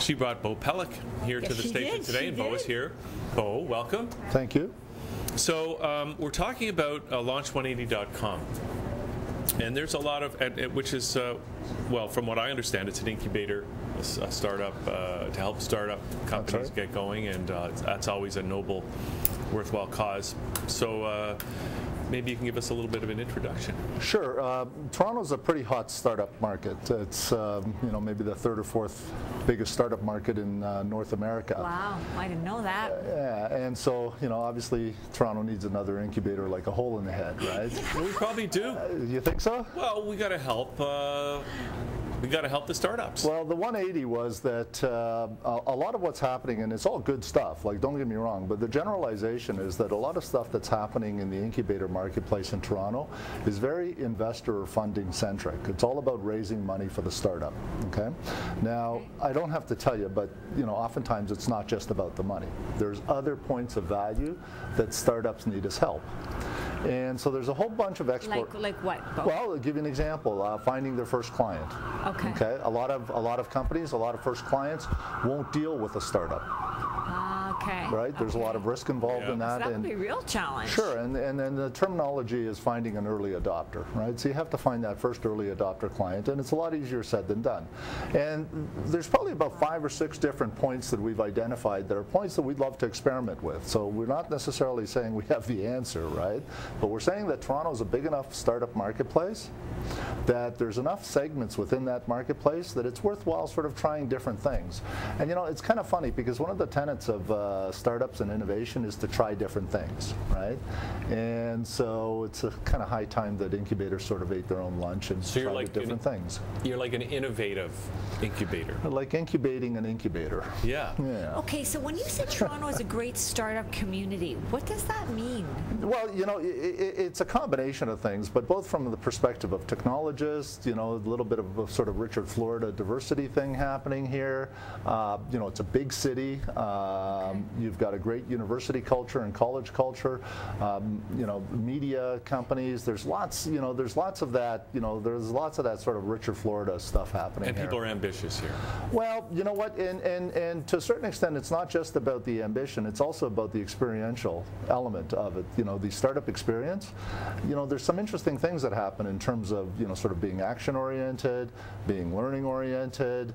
She brought Bo Pelech here to the station today, and Bo is here. Bo, welcome. Thank you. So we're talking about launch180.com. And there's a lot of, which is, well, from what I understand, it's an incubator, a startup, to help startup companies get going, and that's always a noble, worthwhile cause. So maybe you can give us a little bit of an introduction. Sure. Toronto's a pretty hot startup market. It's you know, maybe the third or fourth biggest startup market in North America. Wow, I didn't know that. Yeah, and so, you know, obviously Toronto needs another incubator like a hole in the head, right? Well, we probably do. You think so? Well, we got to help. We got to help the startups. Well, the 180 was that a lot of what's happening, and it's all good stuff, like don't get me wrong, but the generalization is that a lot of stuff that's happening in the incubator marketplace in Toronto is very investor or funding centric. It's all about raising money for the startup, okay? Now, I don't have to tell you, but you know, oftentimes it's not just about the money. There's other points of value that startups need as help. And so there's a whole bunch of Like what? Bo? Well, I'll give you an example. Finding their first client. Okay. A lot of companies, a lot of first clients won't deal with a startup. Okay. Right? There's a lot of risk involved in that. So that would be a real challenge. Sure, and then the terminology is finding an early adopter, right? So you have to find that first early adopter client, and it's a lot easier said than done. And there's probably about 5 or 6 different points that we've identified that are points that we'd love to experiment with. So we're not necessarily saying we have the answer, right? But we're saying that Toronto's a big enough startup marketplace that there's enough segments within that marketplace that it's worthwhile sort of trying different things. And you know, it's kind of funny because one of the tenets of startups and innovation is to try different things, right? And so it's a kind of high time that incubators sort of ate their own lunch and tried different things. You're like an innovative incubator. Like incubating an incubator. Yeah. Yeah. Okay, so when you say Toronto is a great startup community, what does that mean? Well, you know, it's a combination of things, but both from the perspective of technologists, you know, a little bit of a sort of Richard Florida diversity thing happening here. You know, it's a big city. You've got a great university culture and college culture. You know, media companies. There's lots. You know, there's lots of that. You know, there's lots of that sort of Richard Florida stuff happening. And people are ambitious here. Well, you know what? And to a certain extent, it's not just about the ambition. It's also about the experiential element of it. You know, the startup experience. You know, there's some interesting things that happen in terms of, you know, sort of being action-oriented, being learning-oriented,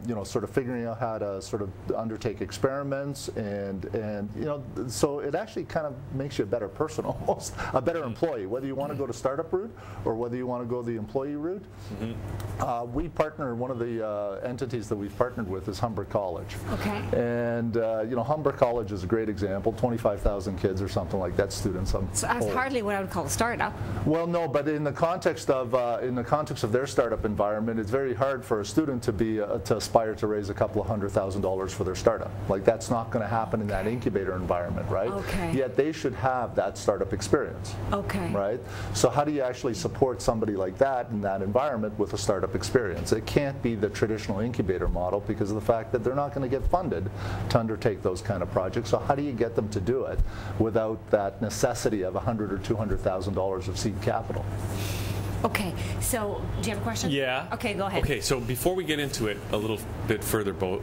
you know, sort of figuring out how to sort of undertake experiments, and you know, so it actually kind of makes you a better person, almost a better employee, whether you want to go to startup route or whether you want to go the employee route. We partner, one of the entities that we've partnered with is Humber College. Okay. And you know, Humber College is a great example. 25,000 kids or something like that, students. So that's hardly what I would call a startup. Well, no, but in the context of their startup environment, it's very hard for a student to be to aspire to raise a couple of $100,000 for their startup. Like that's not going to happen in that incubator environment, right? Okay. Yet they should have that startup experience. Okay. Right? So how do you actually support somebody like that in that environment with a startup experience? It can't be the traditional incubator model because of the fact that they're not going to get funded to undertake those kind of projects. So how do you get them to do it without that necessity of $100,000 or $200,000 of seed capital? Okay, so do you have a question? Yeah. Okay, go ahead. Okay, so before we get into it a little bit further, Bo,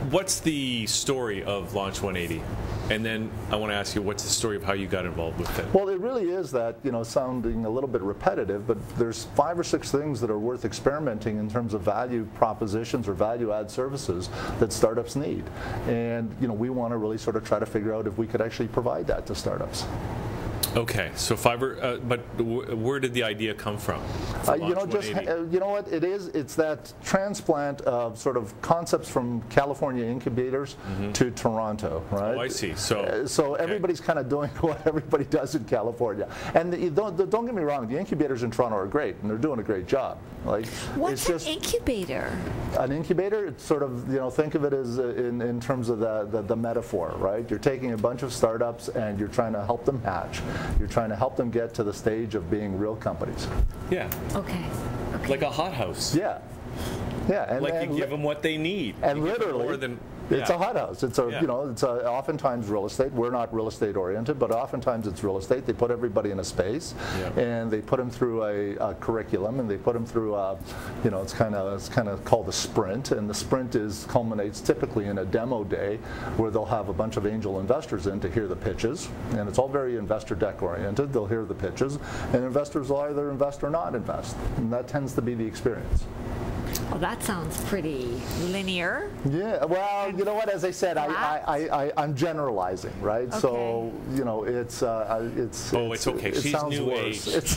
what's the story of Launch 180? And then I want to ask you, what's the story of how you got involved with it? Well, it really is that, you know, sounding a little bit repetitive, but there's 5 or 6 things that are worth experimenting in terms of value propositions or value add services that startups need. And, you know, we want to really sort of try to figure out if we could actually provide that to startups. Okay, so fiber, but where did the idea come from? You know, just you know what it is. It's that transplant of sort of concepts from California incubators to Toronto, right? Oh, I see. So everybody's kind of doing what everybody does in California. And don't get me wrong, the incubators in Toronto are great, and they're doing a great job. Like, what's an incubator? An incubator, it's sort of, you know, think of it as in terms of the metaphor, right? You're taking a bunch of startups and you're trying to help them hatch. You're trying to help them get to the stage of being real companies. Yeah. Okay. Like a hothouse. Yeah. Yeah. And like you give them what they need. And literally, more than It's a hot house. It's a it's oftentimes real estate. We're not real estate oriented, but oftentimes it's real estate. They put everybody in a space, and they put them through a curriculum, and they put them through it's kind of called a sprint, and the sprint culminates typically in a demo day where they'll have a bunch of angel investors in to hear the pitches, and it's all very investor deck oriented. They'll hear the pitches, and investors will either invest or not invest, and that tends to be the experience. Well, that sounds pretty linear. Yeah, well, you know what? As I said, I'm generalizing, right? Okay. So, it's it's okay. It She's sounds new worse. age.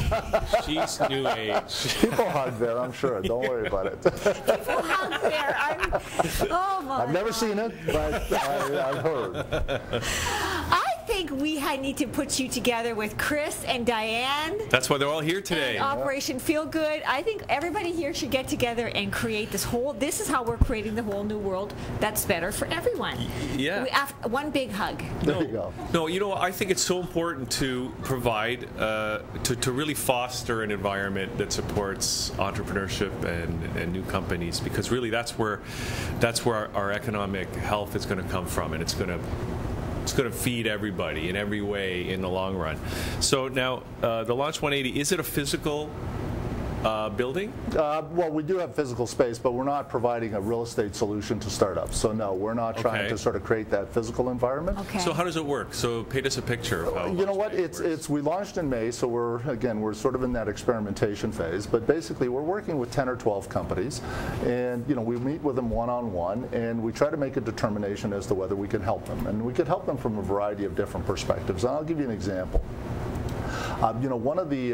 She's new age. People hug there, I'm sure. Don't worry about it. People hug there. I've never seen it, but I've heard. I think we need to put you together with Chris and Diane. That's why they're all here today. Operation Feel Good. I think everybody here should get together and create this is how we're creating the whole new world that's better for everyone. Yeah. One big hug. There you go. No, I think it's so important to provide, to really foster an environment that supports entrepreneurship and new companies, because really that's where our economic health is going to come from, and it's going to feed everybody in every way in the long run. So now, the Launch 180, is it a physical building? Well, we do have physical space, but we're not providing a real estate solution to startups. So no, we're not trying to sort of create that physical environment. Okay. So how does it work? So paint us a picture of how you know what? We launched in May, so we're sort of in that experimentation phase. But basically, we're working with 10 or 12 companies, and we meet with them one-on-one, and we try to make a determination as to whether we can help them, and we can help them from a variety of different perspectives. And I'll give you an example. One of the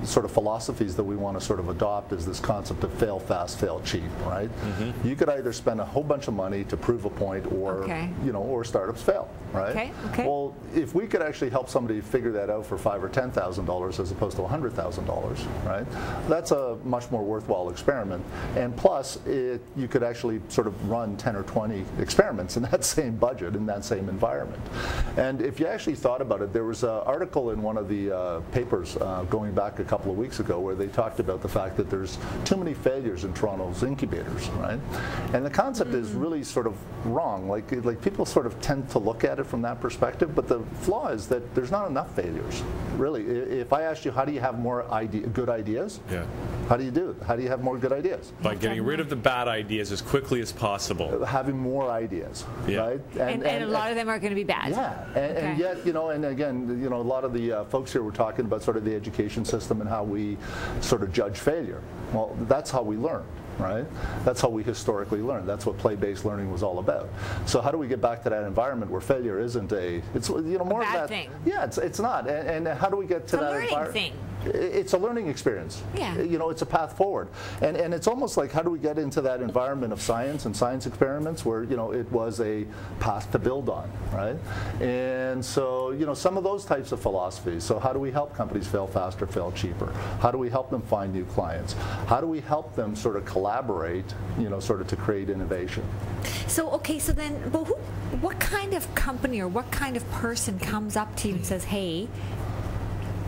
sort of philosophies that we want to sort of adopt is this concept of fail fast, fail cheap, right? Mm-hmm. You could either spend a whole bunch of money to prove a point, or or startups fail, right? Okay. Well, if we could actually help somebody figure that out for $5,000 or $10,000 as opposed to $100,000, right? That's a much more worthwhile experiment. And plus, you could actually sort of run 10 or 20 experiments in that same budget, in that same environment. And if you actually thought about it, there was an article in one of the papers going back a couple of weeks ago where they talked about the fact that there's too many failures in Toronto's incubators, right? And the concept is really sort of wrong. Like people sort of tend to look at it from that perspective, but the flaw is that there's not enough failures. Really, if I asked you, how do you have more good ideas? Yeah. How do you do it? How do you have more good ideas? By getting rid of the bad ideas as quickly as possible. Having more ideas, right? And a lot of them are going to be bad. Yeah, and yet, and again, a lot of the folks here were talking about sort of the education system and how we sort of judge failure. Well, that's how we learn, right? That's how we historically learn. That's what play-based learning was all about. So how do we get back to that environment where failure isn't it's more a bad of that thing? Yeah, it's not. And how do we get to that environment? It's a learning experience. Yeah. It's a path forward. And it's almost like, how do we get into that environment of science and science experiments where, it was a path to build on, right? And so, some of those types of philosophies. So how do we help companies fail faster, fail cheaper? How do we help them find new clients? How do we help them sort of collaborate, sort of to create innovation? So, so then, but what kind of company or what kind of person comes up to you and says, hey,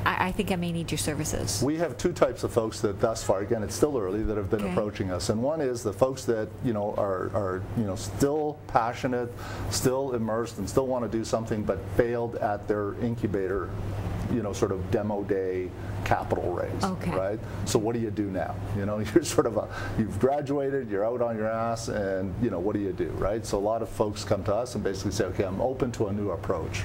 I think I may need your services? We have two types of folks that thus far, again, it's still early, that have been approaching us. And one is the folks that, are still passionate, still immersed, and still want to do something, but failed at their incubator, sort of demo day capital raise, right? So what do you do now? You're sort of you've graduated, you're out on your ass, and what do you do, right? So a lot of folks come to us and basically say, okay, I'm open to a new approach.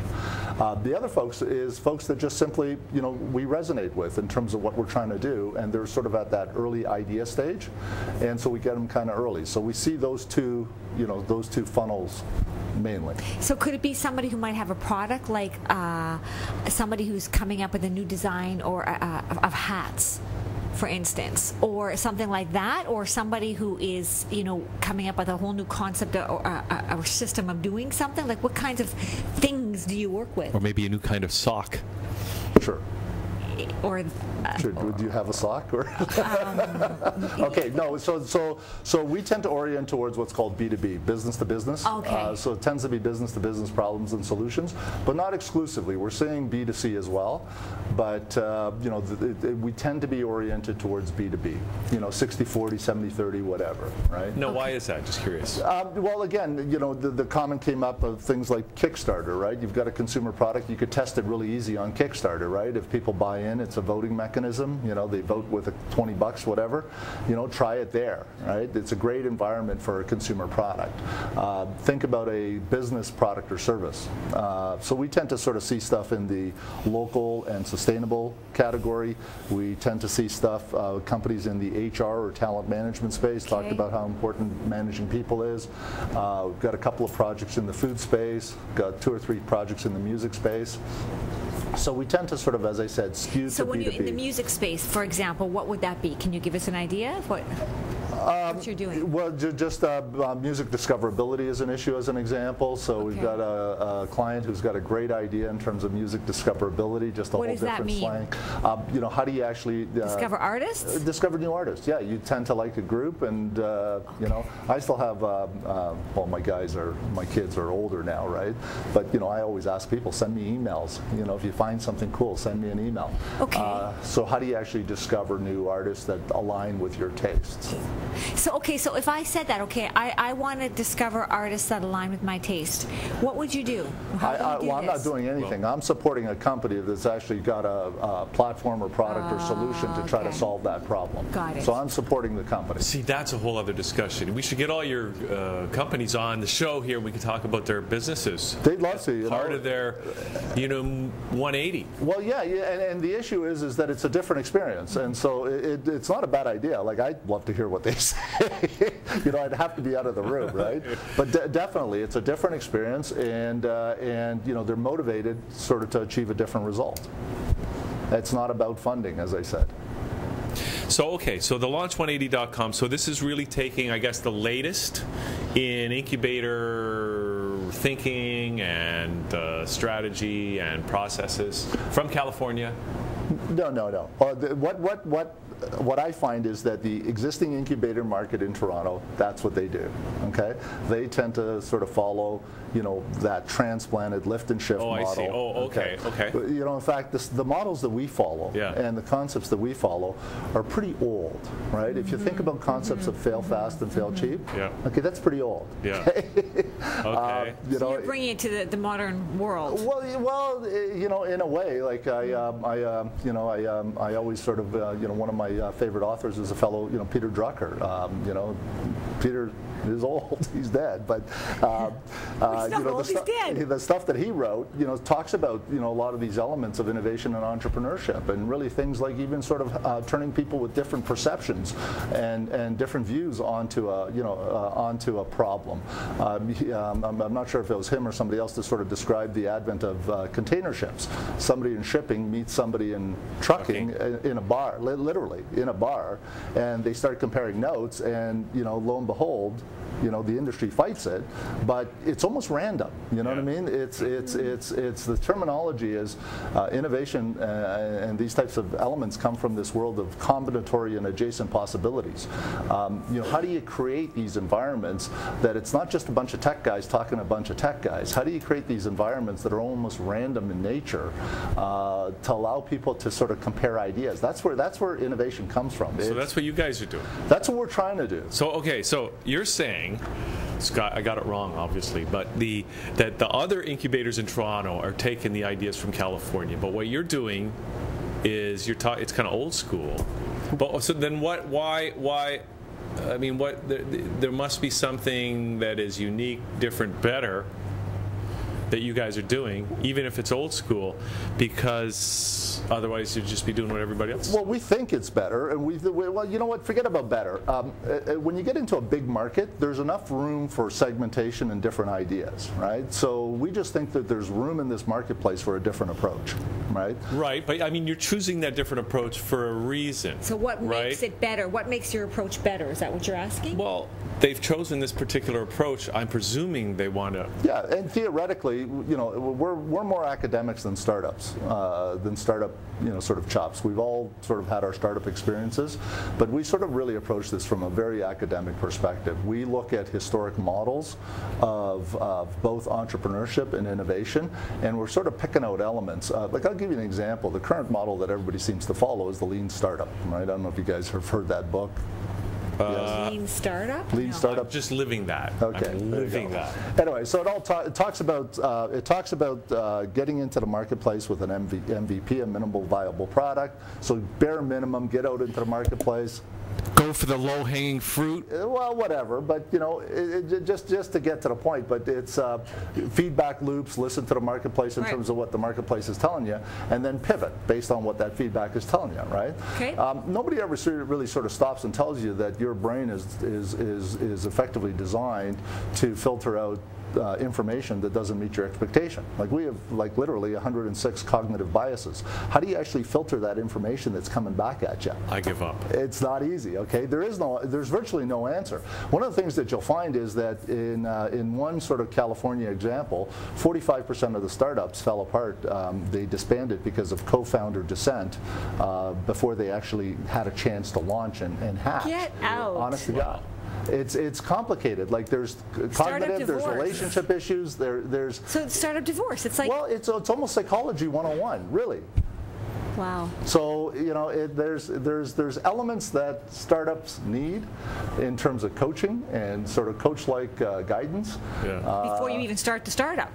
The other folks is folks that just simply, we resonate with in terms of what we're trying to do, and they're sort of at that early idea stage, and so we get them kind of early. So we see those two funnels mainly. So could it be somebody who might have a product, like somebody who's coming up with a new design or of hats, for instance, or something like that, or somebody who is, coming up with a whole new concept or a system of doing something? Like, what kinds of things do you work with? Or maybe a new kind of sock. Sure. Do you have a sock? Or okay, no. So we tend to orient towards what's called B2B, business to business. Okay. So it tends to be business to business problems and solutions, but not exclusively. We're seeing B2C as well, but we tend to be oriented towards B2B. 60/40, 70/30, whatever, right? No, why is that? Just curious. Well, again, the comment came up of things like Kickstarter, right? You've got a consumer product, you could test it really easy on Kickstarter, right? If people buy in, it's a voting mechanism. They vote with $20, whatever. Try it there, right? It's a great environment for a consumer product. Think about a business product or service. So we tend to sort of see stuff in the local and sustainable category. We tend to see stuff, companies in the HR or talent management space talked about how important managing people is. We've got a couple of projects in the food space, got 2 or 3 projects in the music space. So we tend to sort of, as I said, skew to B2B. So when you're in the music space, for example, what would that be? Can you give us an idea of what you're doing? Well, just music discoverability is an issue as an example. So we've got a client who's got a great idea in terms of music discoverability, just a whole different slang. How do you actually discover artists? Discover new artists. Yeah, you tend to like a group, and I still have well, my kids are older now, right? But I always ask people, send me emails. If you find something cool, send me an email. Okay. So how do you actually discover new artists that align with your tastes? So if I said that, I want to discover artists that align with my taste, what would you do? I'm not doing anything. I'm supporting a company that's actually got a platform or product or solution to try to solve that problem. Got it. So I'm supporting the company. See, that's a whole other discussion. We should get all your companies on the show here. We can talk about their businesses. They'd love to. Part of their, 180. Well, yeah, and the issue is that it's a different experience, and so it's not a bad idea. Like, I'd love to hear what they say. I'd have to be out of the room, right? But definitely, it's a different experience, and they're motivated sort of to achieve a different result. It's not about funding, as I said. So the launch180.com, so this is really taking, I guess, the latest in incubator thinking and strategy and processes from California? No. What I find is that the existing incubator market in Toronto, that's what they do, okay? They tend to sort of follow, that transplanted lift and shift model. I see. Okay. In fact, the models that we follow and the concepts that we follow are pretty old, right? If you think about concepts of fail fast and fail cheap, okay, that's pretty old. Yeah. Okay. So you're bringing it to the modern world. Well, in a way, like I always sort of, one of my favorite authors is a fellow, Peter Drucker. Peter is old; he's dead. But the stuff that he wrote, talks about a lot of these elements of innovation and entrepreneurship, and really things like even sort of turning people with different perceptions and different views onto a problem. I'm not sure if it was him or somebody else that sort of described the advent of container ships. Somebody in shipping meets somebody in trucking in a bar, literally in a bar, and they start comparing notes, and lo and behold, the industry fights it, but it's almost random. You know what I mean? It's the terminology is innovation, and these types of elements come from this world of combinatory and adjacent possibilities. How do you create these environments that it's not just a bunch of tech guys talking to a bunch of tech guys? How do you create these environments that are almost random in nature to allow people to sort of compare ideas? That's where innovation comes from. So that's what you guys are doing. That's what we're trying to do. So so you're saying, Scott, I got it wrong, obviously, but that the other incubators in Toronto are taking the ideas from California. But what you're doing is it's kind of old school. But so then why? I mean, there must be something that is unique, different, better that you guys are doing, even if it's old school, because otherwise you'd just be doing what everybody else is. Well, we think it's better, and well, you know what? Forget about better. When you get into a big market, there's enough room for segmentation and different ideas, right? So we just think that there's room in this marketplace for a different approach, right? Right, but I mean, you're choosing that different approach for a reason. So what makes it better? What makes your approach better? Is that what you're asking? Well, they've chosen this particular approach, I'm presuming they want to. Yeah, and theoretically, we're more academics than startups, than startup, sort of chops. We've all sort of had our startup experiences, but we sort of really approach this from a very academic perspective. We look at historic models of both entrepreneurship and innovation, and we're sort of picking out elements. Like, I'll give you an example. The current model that everybody seems to follow is the lean startup, right? I don't know if you guys have heard that book. Yes. Lean startup? Lean startup. I'm just living that. Okay, I'm living that. Anyway, so it talks about getting into the marketplace with an MVP, a minimal viable product. So bare minimum, get out into the marketplace. Go for the low-hanging fruit. Well, whatever, but just to get to the point. But it's feedback loops. Listen to the marketplace in terms of what the marketplace is telling you, and then pivot based on what that feedback is telling you. Right? Okay. Nobody ever really sort of stops and tells you that your brain is effectively designed to filter out information that doesn't meet your expectation. Like, we have literally 106 cognitive biases. How do you actually filter that information that's coming back at you? I give up. It's not easy. Okay, there's virtually no answer. One of the things that you'll find is that in one sort of California example, 45% of the startups fell apart. They disbanded because of co-founder dissent before they actually had a chance to launch and hatch. Get out. Honest to God. It's complicated. Like, there's cognitive, there's relationship issues, there's. So startup divorce. It's like. Well, it's almost psychology 101, really. Wow. So there's elements that startups need in terms of coaching and sort of coach-like guidance. Yeah. Before you even start the startup.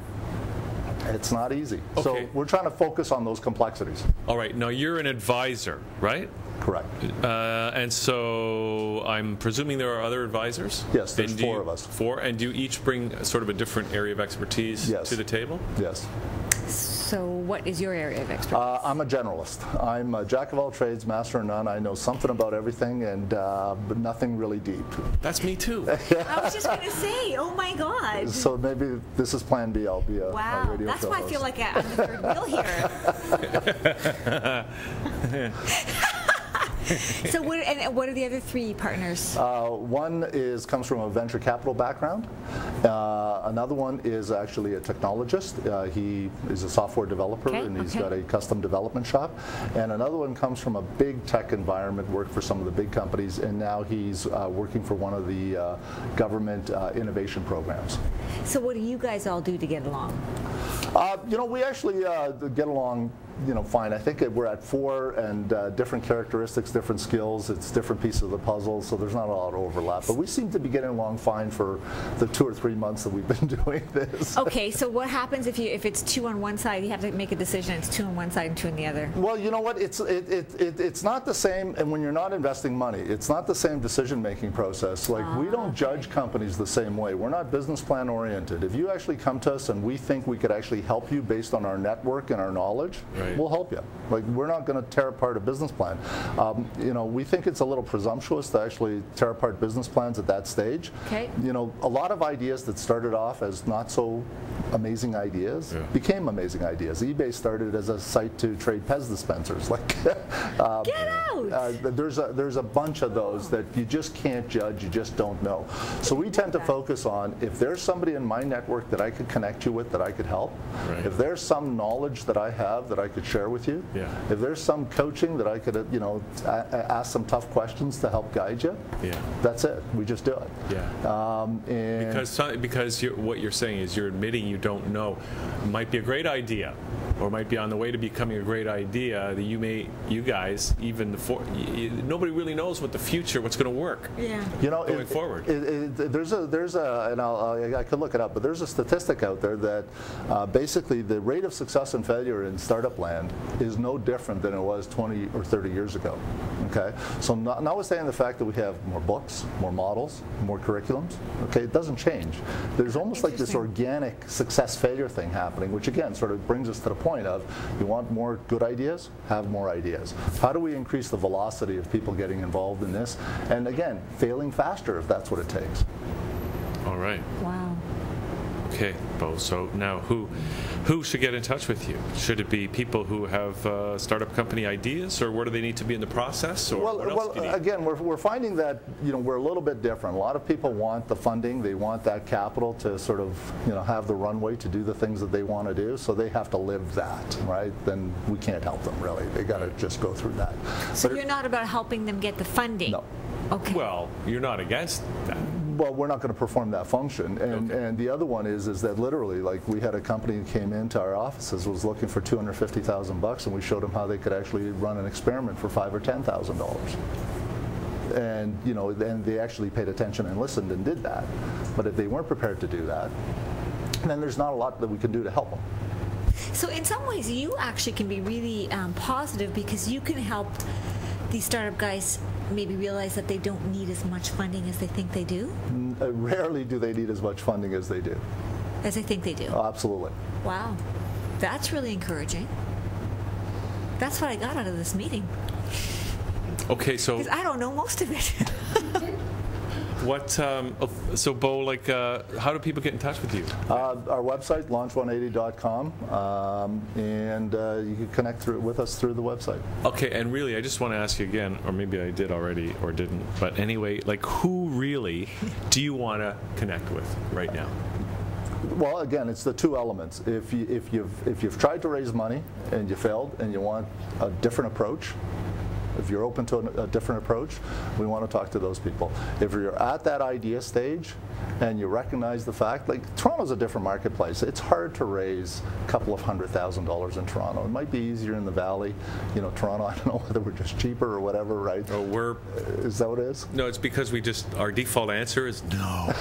It's not easy. Okay. So we're trying to focus on those complexities. All right. Now, you're an advisor, right? Correct. And so I'm presuming there are other advisors? Yes, there's four of us. Four? And do you each bring sort of a different area of expertise to the table? Yes. So what is your area of expertise? I'm a generalist. I'm a jack of all trades, master of none. I know something about everything, but nothing really deep. That's me too. I was just going to say, oh my God. So maybe this is plan B. I'll be a radio That's show why host. I feel like I'm the third wheel here. So what are the other three partners? One comes from a venture capital background. Another one is actually a technologist. He is a software developer, and he's got a custom development shop. And another one comes from a big tech environment, worked for some of the big companies, and now he's working for one of the government innovation programs. So what do you guys all do to get along? We actually get along, fine. I think we're at four, and different characteristics, different skills. It's different pieces of the puzzle, so there's not a lot of overlap. But we seem to be getting along fine for the 2 or 3 months that we've been doing this. Okay, so what happens if it's 2 on one side? You have to make a decision. It's 2 on one side and 2 on the other. Well, you know what? It's not the same. And when you're not investing money, it's not the same decision-making process. Like, we don't judge companies the same way. We're not business plan oriented. If you actually come to us and we think we could actually help you based on our network and our knowledge, we'll help you. Like, we're not going to tear apart a business plan. We think it's a little presumptuous to actually tear apart business plans at that stage. Okay. A lot of ideas that started off as not so amazing ideas became amazing ideas. eBay started as a site to trade Pez dispensers. Like, get out! There's a bunch of those that you just can't judge. You just don't know. So we tend to focus on, if there's somebody in my network that I could connect you with, that I could help. If there's some knowledge that I have that I could share with you. If there's some coaching that I could, ask some tough questions to help guide you. That's it. We just do it. Because what you're saying is you're admitting you don't know. It might be a great idea, or might be on the way to becoming a great idea that you guys, even nobody really knows what's going to work. Going forward. And I could look it up, but there's a statistic out there that basically the rate of success and failure in startup land is no different than it was 20 or 30 years ago. Okay, so notwithstanding the fact that we have more books, more models, more curriculums, okay, it doesn't change. There's almost like this organic success-failure thing happening, which again sort of brings us to the point of, you want more good ideas, have more ideas. How do we increase the velocity of people getting involved in this? And again, failing faster if that's what it takes. All right. Wow. Okay, Bo. So now Who should get in touch with you? Should it be people who have startup company ideas, or where do they need to be in the process? Or what else do you need? Again, we're finding that we're a little bit different. A lot of people want the funding, they want that capital to sort of have the runway to do the things that they want to do, so they have to live that, right? Then we can't help them really. They got to just go through that. So you're not about helping them get the funding? No. Okay. Well, you're not against that. Well, we're not going to perform that function. And the other one is that literally, like, we had a company that came into our offices, was looking for $250,000, and we showed them how they could actually run an experiment for $5,000 or $10,000. And then they actually paid attention and listened and did that. But if they weren't prepared to do that, then there's not a lot that we can do to help them. So in some ways, you actually can be really positive, because you can help these startup guys maybe realize that they don't need as much funding as they think they do? Rarely do they need as much funding as they do. As they think they do? Oh, absolutely. Wow. That's really encouraging. That's what I got out of this meeting. Okay, so... Because I don't know most of it. What, so Bo, like, how do people get in touch with you? Our website, launch180.com, and you can connect with us through the website. Okay, and really, I just want to ask you again, or maybe I did already or didn't, but anyway, like, who really do you want to connect with right now? Well, again, it's the two elements. If you've tried to raise money and you failed and you want a different approach, if you're open to a different approach, we want to talk to those people. If you're at that idea stage and you recognize the fact, like, Toronto's a different marketplace. It's hard to raise a couple of $100,000 in Toronto. It might be easier in the Valley. Toronto, I don't know whether we're just cheaper or whatever, right? Oh, is that what it is? No, it's because our default answer is no.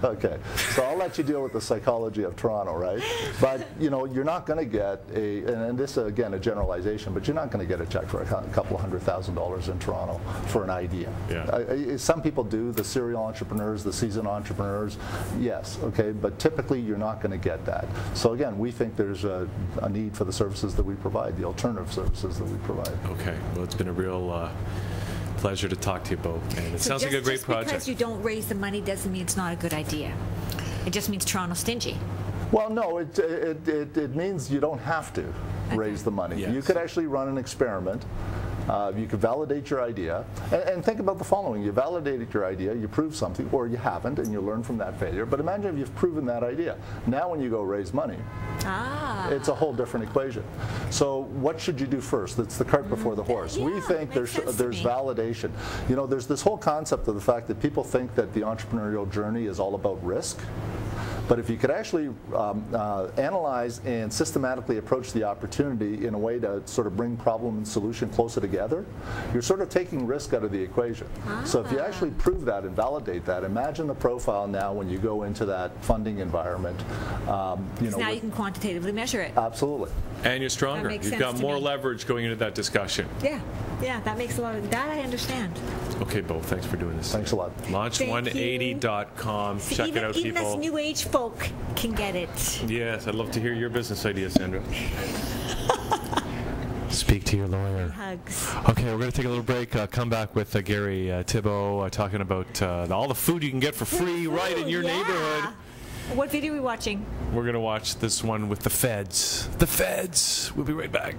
Okay, so I'll let you deal with the psychology of Toronto, right? But, you're not going to get and this is, again, a generalization, but you're not going to get a check for a couple of $100,000 in Toronto for an idea. Yeah. Some people do, the serial entrepreneurs, the seasoned entrepreneurs, yes, okay, but typically you're not going to get that. So again, we think there's a need for the services that we provide, the alternative services that we provide. Okay, well, it's been a real pleasure to talk to you, Bo, and it sounds like a great project. Just because you don't raise the money doesn't mean it's not a good idea. It just means Toronto's stingy. Well, no, it means you don't have to raise the money. Yes. You could actually run an experiment. You could validate your idea, and think about the following. You validated your idea, you proved something, or you haven't, and you learn from that failure. But imagine if you've proven that idea. Now when you go raise money, it's a whole different equation. So what should you do first? It's the cart before the horse. Yeah, we think there's validation. There's this whole concept of the fact that people think that the entrepreneurial journey is all about risk. But if you could actually analyze and systematically approach the opportunity in a way to sort of bring problem and solution closer together, you're sort of taking risk out of the equation. So if you actually prove that and validate that, imagine the profile now when you go into that funding environment. Now you can quantitatively measure it. Absolutely. And you're stronger. You've got more leverage going into that discussion. Yeah, that makes a lot of that. I understand. Okay, Bo, thanks for doing this. Thanks a lot. Launch180.com. Check it out, people. Even us new age folk can get it. Yes, I'd love to hear your business ideas, Sandra. Speak to your lawyer. Hugs. Okay, we're going to take a little break. Come back with Gary Thibault talking about all the food you can get for free right in your neighborhood. What video are we watching? We're going to watch this one with the feds. The feds. We'll be right back.